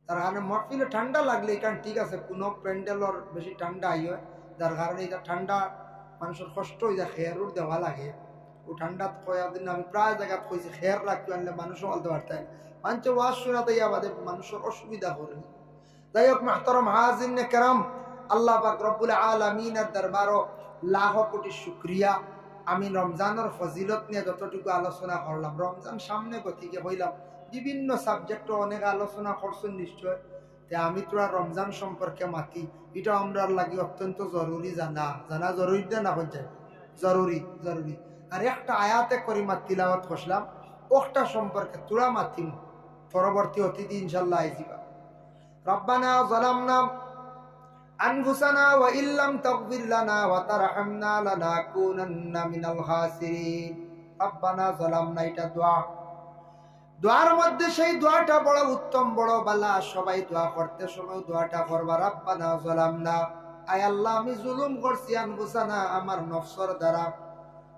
তার কারণে মহফিলে ঠান্ডা লাগলে এখানে ঠিক আছে, কোনো প্যান্ডেলর বেশি ঠান্ডা আই হয়, যার কারণে এটা ঠান্ডা মানুষের কষ্ট হয়ে যায়, খেয়ারুর দেওয়া লাগে। ও ঠান্ডা কয়েকদিন আমি প্রায় জায়গায় কইছি খেয়ার রাখতে আনলে মানুষও বলতে পারতেন, মানুষ ওয়াজ শোনাতে বাদে মানুষের অসুবিধা করে। যাই হোক মাহতারাম হাজিরিন কেরাম, আল্লাহ পাক রব্বুল আলামিনের দরবারও লাখ কোটি শুকরিয়া। আমি রমজানের ফজিলত নিয়ে যতটুকু আলোচনা করলাম, রমজান সামনে গতিকে হইলাম, বিভিন্ন সাবজেক্ট অনেক আলোচনা করছেন নিশ্চয়। তে আমি তোরা রমজান সম্পর্কে মাতি, এটা আমরা লাগি অত্যন্ত জরুরি জানা। জানা জরুরি না পঞ্চায়েত? জরুরি, জরুরি। আর একটা আয়াতে করিমা তিলাওয়াত করলাম, ওটা সম্পর্কে তোরা মাতিম পরবর্তী অতিথি ইনশাল্লাহ আইজিবা। রব্বানা যালামনা আনফুসানা ওয়া ইল্লাম তাগফির লানা ওয়া তারহামনা লানাকুনান্না মিনাল খাসিরিন। রব্বানা যালামনা, এটা দোয়া। দোয়ার মধ্যে সেই দোয়াটা বড় উত্তম, বড় বালা। সবাই দোয়া করতে সময় দোয়াটা করবা, রব্বানা যালামনা, আয় আল্লাহ আমি জুলুম করছি আনফুসানা, আমার নফসের দ্বারা,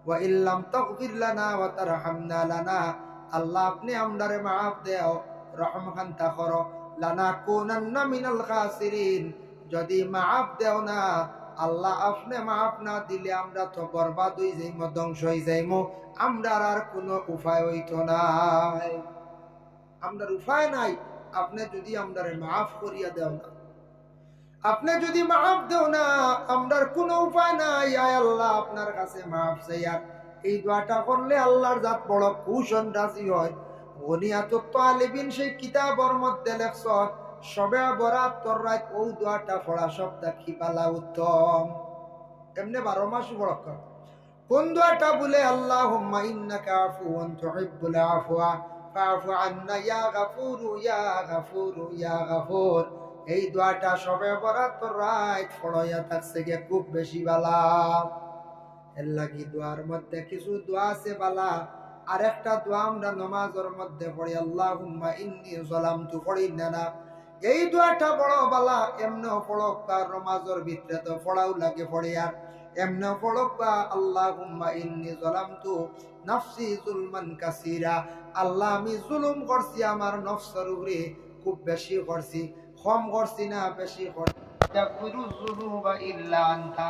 ওয়া ইল্লাম তাগফির লানা ওয়া তারহামনা লানা, আল্লাহ আপনি আমরারে মাফ দেও, রহম খান্তা করো, লানাকুনান্না মিনাল খাসিরিন, যদি মাফ দেও না আল্লাহ, আপনি মাফ না দিলে আমরা তো বরবাদ হয়ে যাইমু, ধ্বংস হয়ে যাইমু, আমরার আর কোনো উপায় হইতো নাই। আমরার উপায় নাই, আপনি যদি আমরারে মাফ করিয়া দেও না, আপনি যদি মাফ দেও না আমরার কোনো উপায় নাই। আয় আল্লাহ আপনার কাছে মাফ চাই। আর এই দোয়াটা করলে আল্লাহর জাত বড় কুশন রাজি হয়। গনিয়াতুত তালিবিন সেই কিতাবর মধ্যে লেখছন, সবে বরাত তোর রাত ও দোয়াটা পড়া সবটা কি পালা উত্তম। এমনি 12 মাস পড়া কর। কোন দোয়াটা বলে, আল্লাহুম্মা ইন্নাকা আফুউন তুহিব্বুল আফওয়া ফাআফু আন্না ইয়া গাফুরু ইয়া গাফুরু ইয়া গাফুর। এই দোয়াটা সবে বরাত রাত পড়াইয়া থাকছে গে খুব বেশি বালা। এর লাগি দোয়ার মধ্যে কিছু দোয়া আছে বালা। আর একটা দোয়া আমরা নামাজের মধ্যে পড়ি, আল্লাহুম্মা ইন্নী যালামতু, পড়ি না? এই দোয়াটা বড় বালা। এমনি পড়ক বা নামাজের ভিতরে তো পড়াও লাগে, পড়ি আর এমনি পড়ক বা, আল্লাহুম্মা ইন্নী যালামতু নাফসি যুলমান কাসীরা, আল্লাহ আমি জুলুম করছি আমার নফসের উপরে, খুব বেশি করছি, কম করছি না, বেশি করছি। তাগফিরু যুনুবা ইল্লা আনতা,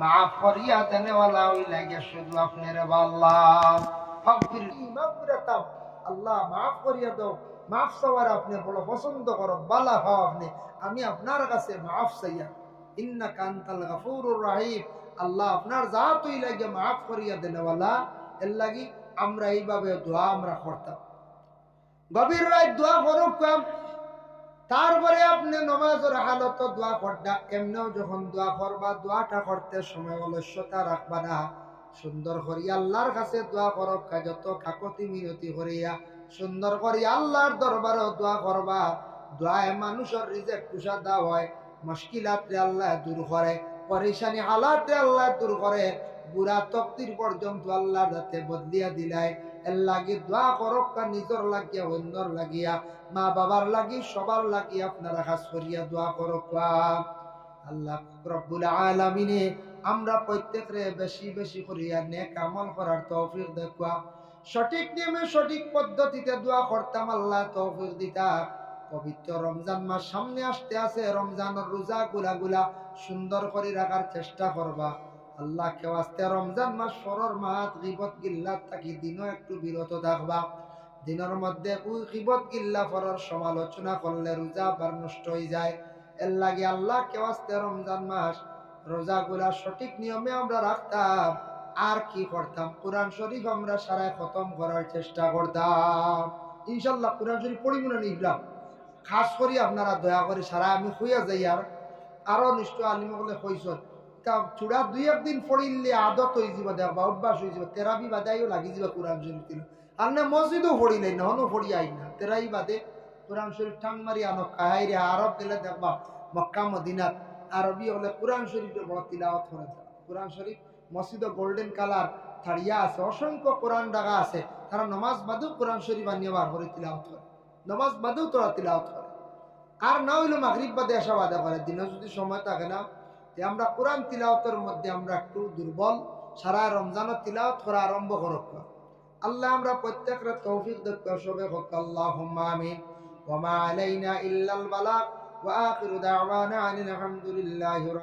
মাফ করিয়া দেনেওয়ালা ওই লাগে শুধু আপনি রে আল্লাহ। ফাগফিরলি মাগফিরাতাম, আল্লাহ মাফ করিয়া দাও। মাফ চাওয়ার আপনি বড় পছন্দ করো, বালা হও আপনি, আমি আপনার কাছে মাফ চাইয়া। ইন্নাকা আনতাল গাফুরুর রহিম, আল্লাহ আপনার জাতই লাগে মাফ করিয়া দেনেওয়ালা। এর লাগি আমরা এইভাবে দোয়া আমরা করতাম। গভীর রাত দোয়া করুক, তারপরে আপনি নমাজের হালত দোয়া করবা। এমনিও যখন দোয়া করবা, দোয়াটা করতে সময় অলস্যতা রাখবা না, সুন্দর করিয়া আল্লাহর কাছে দোয়া করব, যত কাকতি মিনতি করিয়া সুন্দর করিয়া আল্লাহর দরবারে দোয়া করবা। দোয়ায় মানুষের রিজেক কুশাদা হয়, মুশকিলাতে আল্লাহ দূর করে, পরেশানি হালাতে আল্লাহ দূর করে, বুড়া তকদির পর্যন্ত আল্লাহ যাতে বদলিয়া দিলাই। এর লাগি দোয়া করক, নিজর লাগিয়া অন্যর লাগিয়া, মা বাবার লাগি সবার লাগি আপনারা খাস করিয়া দোয়া করক। আল্লাহ রব্বুল আলামিনে আমরা প্রত্যেকরে বেশি বেশি করিয়া নেক আমল করার তৌফিক দেখবা, সঠিক নিয়মে সঠিক পদ্ধতিতে দোয়া করতাম, আল্লাহ তৌফিক দিতা। পবিত্র রমজান মাস সামনে আসতে আছে, রমজানের রোজা গুলা সুন্দর করে রাখার চেষ্টা করবা। আল্লাহ কেউ আসতে রমজান মাস ফরর মাহাত গিবত গিল্লাত থাকি দিনও একটু বিরত থাকবা। দিনের মধ্যে ওই গিবত গিল্লা ফরর সমালোচনা করলে রোজা আবার নষ্ট হয়ে যায়। এর লাগে আল্লাহ কেউ আসতে রমজান মাস রোজাগুলা সঠিক নিয়মে আমরা রাখতাম। আর কি করতাম, কোরআন শরীফ আমরা সারায় খতম করার চেষ্টা করতাম। ইনশাল্লাহ কোরআন শরীফ পড়ি মনে নিলাম, খাস করি আপনারা দয়া করে সারা আমি হইয়া যাই। আর আরো নিশ্চয় আলিমগলে কইসন, তা চূড়া 2-1 দিন পড়িলে আদত হয়ে যাব, দেখবা অভ্যাস হয়ে যাব, তেরাবি বাদাইও লাগি যাব কোরআন শরীফ দিল। আর না মসজিদও পড়ি নাই, নহনো পড়ি আই না, তেরাই বাদে কোরআন শরীফ টান মারি আনো কাহাইরে। আরব গেলে দেখবা মক্কা মদিনাত আরবি হলে কোরআন শরীফের বড় তিলাওয়াত করে। কোরআন শরীফ মসজিদে গোল্ডেন কালার থাড়িয়া আছে, অসংখ্য কোরআন ডাকা আছে, তারা নমাজ বাদেও কোরআন শরীফ আনিয়ে বার করে তিলাওয়াত করে, নমাজ বাদেও তোরা তিলাওয়াত করে। আর না হইলো মাগরিব বাদে আসা বাদা করে, দিনে যদি সময় থাকে না, আমরা কোরআন তিলাওয়াতের মধ্যে আমরা একটু দুর্বল। সারা রমজানের তিলাওয়াত করা আরম্ভ করক। আল্লাহ আমরা প্রত্যেকের তৌফিক দেখতে সবে হোক, আল্লাহুম্মা আমিন। ওয়া মা আলাইনা ইল্লাল বালাগ ওয়া আখিরু দাওয়ানা আনিল হামদুলিল্লাহি